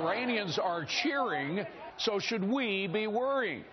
Iranians are cheering, so should we be worrying?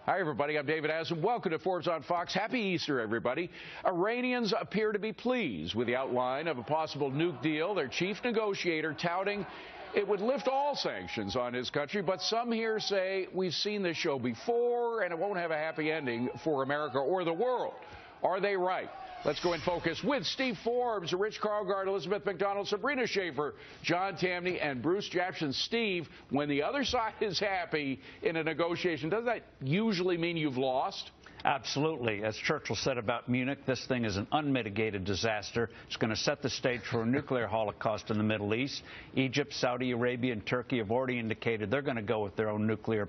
Hi, everybody. I'm David Asam. Welcome to Forbes on Fox. Happy Easter, everybody. Iranians appear to be pleased with the outline of a possible nuke deal. Their chief negotiator touting it would lift all sanctions on his country, but some here say we've seen this show before and it won't have a happy ending for America or the world. Are they right? Let's go in focus with Steve Forbes, Rich Carlgard, Elizabeth McDonald, Sabrina Schaefer, John Tamney, and Bruce Japson. Steve, when the other side is happy in a negotiation, does that usually mean you've lost? Absolutely. As Churchill said about Munich, this thing is an unmitigated disaster. It's going to set the stage for a nuclear holocaust in the Middle East. Egypt, Saudi Arabia, and Turkey have already indicated they're going to go with their own nuclear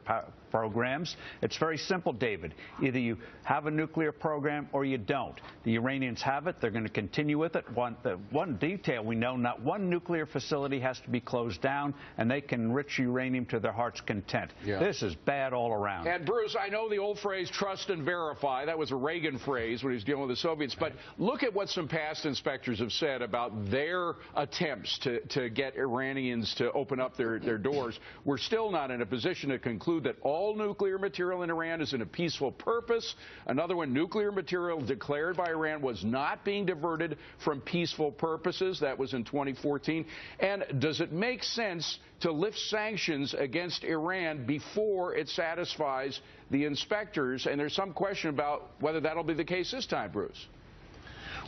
programs. It's very simple, David. Either you have a nuclear program or you don't. The Iranians have it. They're going to continue with it. One detail we know, not one nuclear facility has to be closed down, and they can enrich uranium to their heart's content. Yeah. This is bad all around. And, Bruce, I know the old phrase, trust and verify. That was a Reagan phrase when he was dealing with the Soviets. But look at what some past inspectors have said about their attempts to get Iranians to open up their doors. We're still not in a position to conclude that all nuclear material in Iran is in a peaceful purpose. Another one, nuclear material declared by Iran was not being diverted from peaceful purposes. That was in 2014. And does it make sense to lift sanctions against Iran before it satisfies the inspectors? And there's some question about whether that'll be the case this time, Bruce.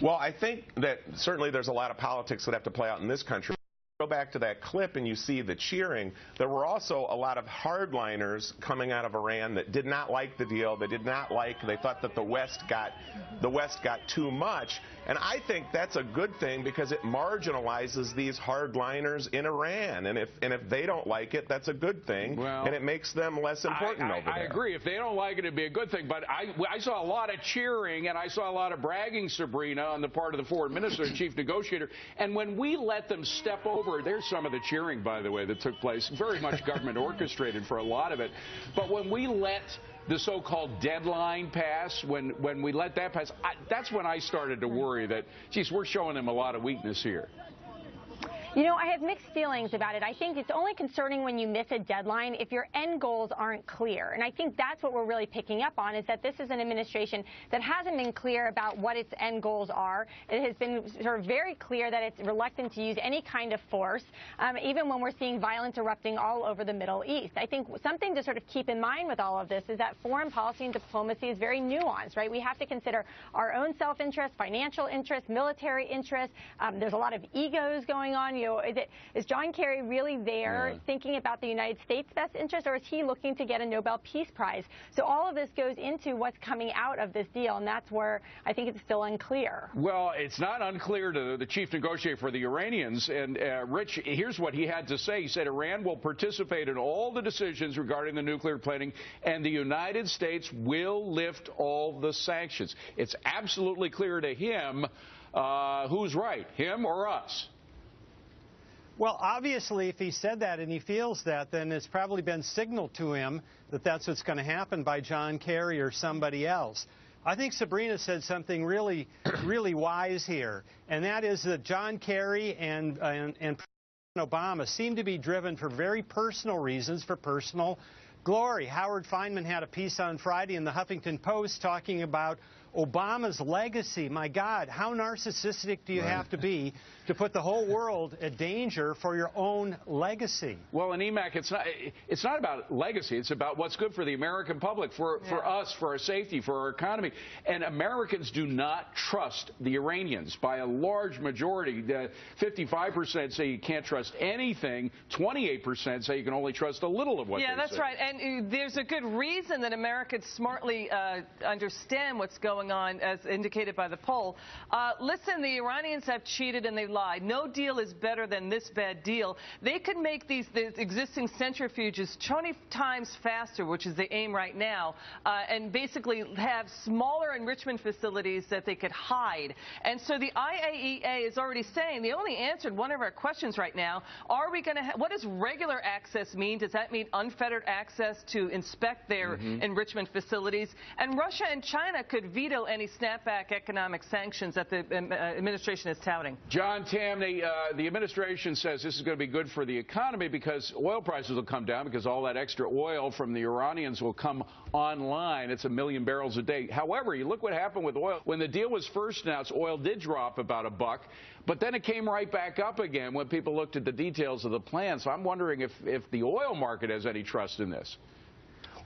Well, I think that certainly there's a lot of politics that have to play out in this country. Go back to that clip and you see the cheering. There were also a lot of hardliners coming out of Iran that did not like the deal. They thought that the West got too much. And I think that's a good thing because it marginalizes these hardliners in Iran. And if they don't like it, that's a good thing. Well, and it makes them less important over there. I agree. If they don't like it, it'd be a good thing. But I saw a lot of cheering and I saw a lot of bragging, Sabrina, on the part of the foreign minister, chief negotiator. And when we let them step over, there's some of the cheering, by the way, that took place, very much government orchestrated for a lot of it. But when we let the so-called deadline pass, when we let that pass, that's when I started to worry that, geez, we're showing them a lot of weakness here. You know, I have mixed feelings about it. I think it's only concerning when you miss a deadline if your end goals aren't clear. And I think that's what we're really picking up on, is that this is an administration that hasn't been clear about what its end goals are. It has been sort of very clear that it's reluctant to use any kind of force, even when we're seeing violence erupting all over the Middle East. I think something to sort of keep in mind with all of this is that foreign policy and diplomacy is very nuanced, right? We have to consider our own self-interest, financial interest, military interest. There's a lot of egos going on. You know, is John Kerry really there thinking about the United States' best interest, or is he looking to get a Nobel Peace Prize? So all of this goes into what's coming out of this deal, and that's where I think it's still unclear. Well, it's not unclear to the chief negotiator for the Iranians. And, Rich, here's what he had to say. He said Iran will participate in all the decisions regarding the nuclear planning, and the United States will lift all the sanctions. It's absolutely clear to him who's right, him or us. Well, obviously, if he said that and he feels that, then it's probably been signaled to him that that's what's going to happen by John Kerry or somebody else. I think Sabrina said something really, really wise here, and that is that John Kerry and President Obama seem to be driven for very personal reasons, for personal glory. Howard Feynman had a piece on Friday in the Huffington Post talking about Obama's legacy. My God, how narcissistic do you have to be to put the whole world at danger for your own legacy? Well, and EMAC, it's not about legacy. It's about what's good for the American public, for us, for our safety, for our economy. And Americans do not trust the Iranians by a large majority. 55% say you can't trust anything. 28% say you can only trust a little of what they say. Yeah, that's right. And there's a good reason that Americans smartly understand what's going on, as indicated by the poll. Listen, the Iranians have cheated and they've lied. No deal is better than this bad deal. They could make the existing centrifuges 20 times faster, which is the aim right now, and basically have smaller enrichment facilities that they could hide. And so the IAEA is already saying, they only answered one of our questions right now, are we going to what does regular access mean? Does that mean unfettered access to inspect their enrichment facilities? And Russia and China could veto veto any snapback economic sanctions that the administration is touting. John Tamney, the administration says this is going to be good for the economy because oil prices will come down because all that extra oil from the Iranians will come online. It's 1 million barrels a day. However, you look what happened with oil. When the deal was first announced, oil did drop about $1, but then it came right back up again when people looked at the details of the plan. So I'm wondering if the oil market has any trust in this.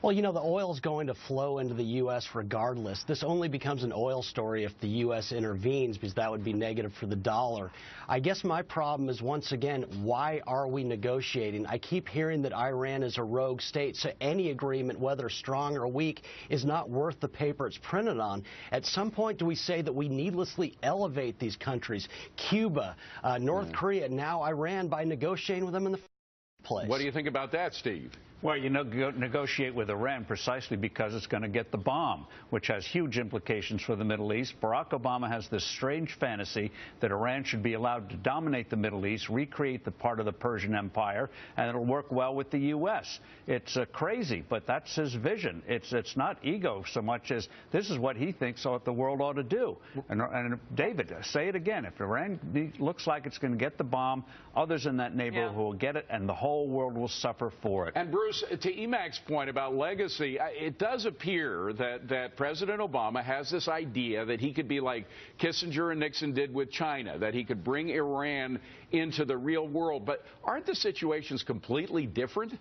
Well, you know, the oil is going to flow into the U.S. regardless. This only becomes an oil story if the U.S. intervenes, because that would be negative for the dollar. I guess my problem is, once again, why are we negotiating? I keep hearing that Iran is a rogue state, so any agreement, whether strong or weak, is not worth the paper it's printed on. At some point, do we say that we needlessly elevate these countries, Cuba, North Korea, now Iran, by negotiating with them in the first place? What do you think about that, Steve? Well, you negotiate with Iran precisely because it's going to get the bomb, which has huge implications for the Middle East. Barack Obama has this strange fantasy that Iran should be allowed to dominate the Middle East, recreate the part of the Persian Empire, and it'll work well with the U.S. It's crazy, but that's his vision. It's not ego so much as this is what he thinks the world ought to do. And David, say it again. If Iran looks like it's going to get the bomb, others in that neighborhood will get it, and the whole world will suffer for it. And Bruce, to Emac's point about legacy, it does appear that President Obama has this idea that he could be like Kissinger and Nixon did with China, that he could bring Iran into the real world. But aren't the situations completely different?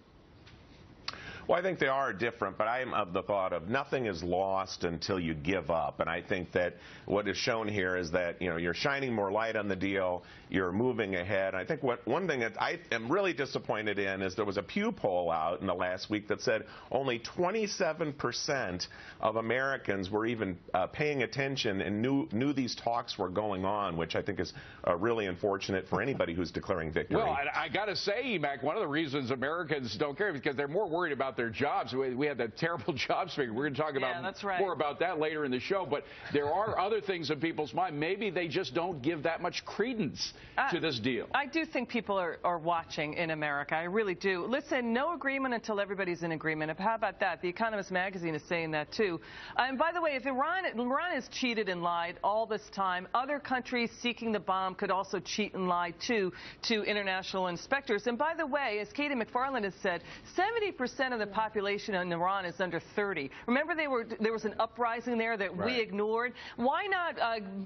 Well, I think they are different, but I am of the thought of nothing is lost until you give up. And I think that what is shown here is that, you know, you're shining more light on the deal, you're moving ahead. I think one thing that I am really disappointed in is there was a Pew poll out in the last week that said only 27% of Americans were even paying attention and knew these talks were going on, which I think is really unfortunate for anybody who's declaring victory. Well, I got to say, Emac, one of the reasons Americans don't care is because they're more worried about their jobs. We had that terrible jobs figure. We're going to talk about more about that later in the show. But there are other things in people's mind. Maybe they just don't give that much credence to this deal. I do think people are watching in America. I really do. Listen, no agreement until everybody's in agreement. How about that? The Economist magazine is saying that too. And by the way, if Iran has cheated and lied all this time, other countries seeking the bomb could also cheat and lie too to international inspectors. And by the way, as Katie McFarland has said, 70% of the population in Iran is under 30. Remember, there was an uprising there that we ignored. Why not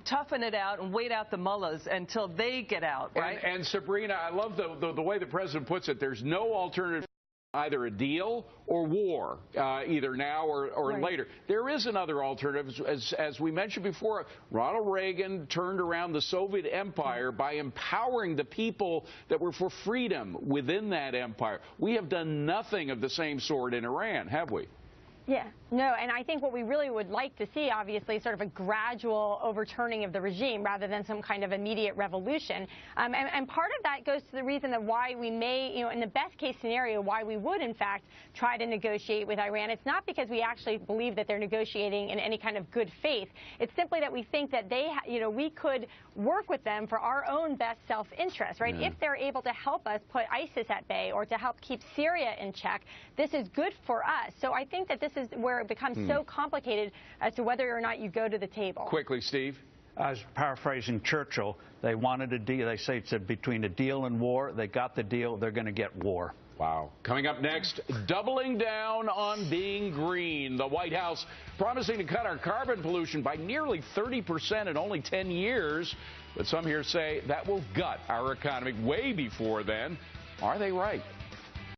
toughen it out and wait out the mullahs until they get out, right? And Sabrina, I love the way the president puts it. There's no alternative. Either a deal or war, either now or later. There is another alternative. As we mentioned before, Ronald Reagan turned around the Soviet empire by empowering the people that were for freedom within that empire. We have done nothing of the same sort in Iran, have we? Yeah, no, and I think what we really would like to see, obviously, is sort of a gradual overturning of the regime rather than some kind of immediate revolution. And part of that goes to the reason that why we may, you know, in the best case scenario, why we would, in fact, try to negotiate with Iran. It's not because we actually believe that they're negotiating in any kind of good faith. It's simply that we think that they, you know, we could work with them for our own best self-interest, right? If they're able to help us put ISIS at bay or to help keep Syria in check, this is good for us. So I think that this is where it becomes so complicated as to whether or not you go to the table. Quickly, Steve. I was paraphrasing Churchill. They wanted a deal. They say it's between a deal and war. They got the deal. They're going to get war. Wow. Coming up next, doubling down on being green. The White House promising to cut our carbon pollution by nearly 30% in only 10 years. But some here say that will gut our economy way before then. Are they right?